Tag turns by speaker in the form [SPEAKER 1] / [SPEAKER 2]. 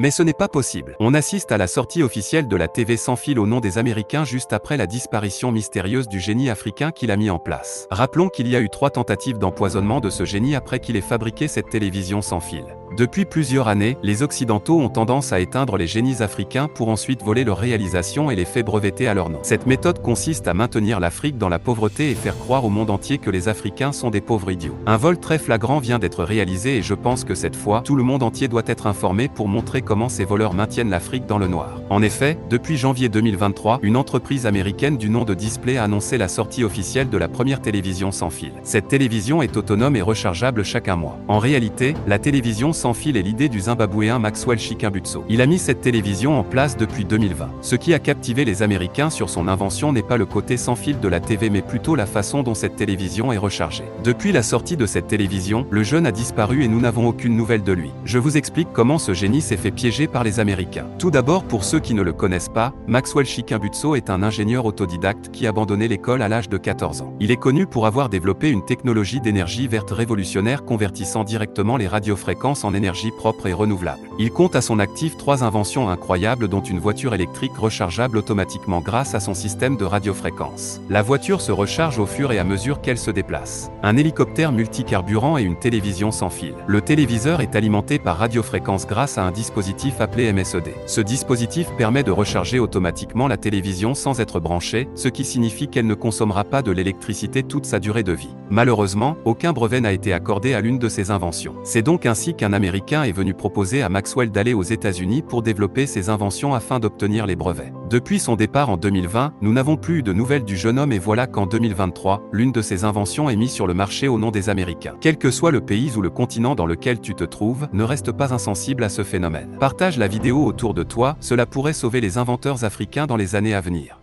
[SPEAKER 1] Mais ce n'est pas possible. On assiste à la sortie officielle de la TV sans fil au nom des Américains juste après la disparition mystérieuse du génie africain qu'il a mis en place. Rappelons qu'il y a eu 3 tentatives d'empoisonnement de ce génie après qu'il ait fabriqué cette télévision sans fil. Depuis plusieurs années, les Occidentaux ont tendance à éteindre les génies africains pour ensuite voler leurs réalisations et les faits brevetés à leur nom. Cette méthode consiste à maintenir l'Afrique dans la pauvreté et faire croire au monde entier que les Africains sont des pauvres idiots. Un vol très flagrant vient d'être réalisé et je pense que cette fois, tout le monde entier doit être informé pour montrer comment ces voleurs maintiennent l'Afrique dans le noir. En effet, depuis janvier 2023, une entreprise américaine du nom de Display a annoncé la sortie officielle de la première télévision sans fil. Cette télévision est autonome et rechargeable chaque mois. En réalité, la télévision sans fil est l'idée du Zimbabwéen Maxwell Chikumbutso. Il a mis cette télévision en place depuis 2020. Ce qui a captivé les Américains sur son invention n'est pas le côté sans fil de la TV mais plutôt la façon dont cette télévision est rechargée. Depuis la sortie de cette télévision, le jeune a disparu et nous n'avons aucune nouvelle de lui. Je vous explique comment ce génie s'est fait piéger par les Américains. Tout d'abord, pour ceux qui ne le connaissent pas, Maxwell Chikumbutso est un ingénieur autodidacte qui a abandonné l'école à l'âge de 14 ans. Il est connu pour avoir développé une technologie d'énergie verte révolutionnaire convertissant directement les radiofréquences en énergie propre et renouvelable. Il compte à son actif 3 inventions incroyables dont une voiture électrique rechargeable automatiquement grâce à son système de radiofréquences. La voiture se recharge au fur et à mesure qu'elle se déplace. Un hélicoptère multicarburant et une télévision sans fil. Le téléviseur est alimenté par radiofréquence grâce à un dispositif appelé MSED. Ce dispositif permet de recharger automatiquement la télévision sans être branchée, ce qui signifie qu'elle ne consommera pas de l'électricité toute sa durée de vie. Malheureusement, aucun brevet n'a été accordé à l'une de ces inventions. C'est donc ainsi qu'un Américain est venu proposer à Maxwell d'aller aux États-Unis pour développer ses inventions afin d'obtenir les brevets. Depuis son départ en 2020, nous n'avons plus eu de nouvelles du jeune homme et voilà qu'en 2023, l'une de ses inventions est mise sur le marché au nom des Américains. Quel que soit le pays ou le continent dans lequel tu te trouves, ne reste pas insensible à ce phénomène. Partage la vidéo autour de toi, cela pourrait sauver les inventeurs africains dans les années à venir.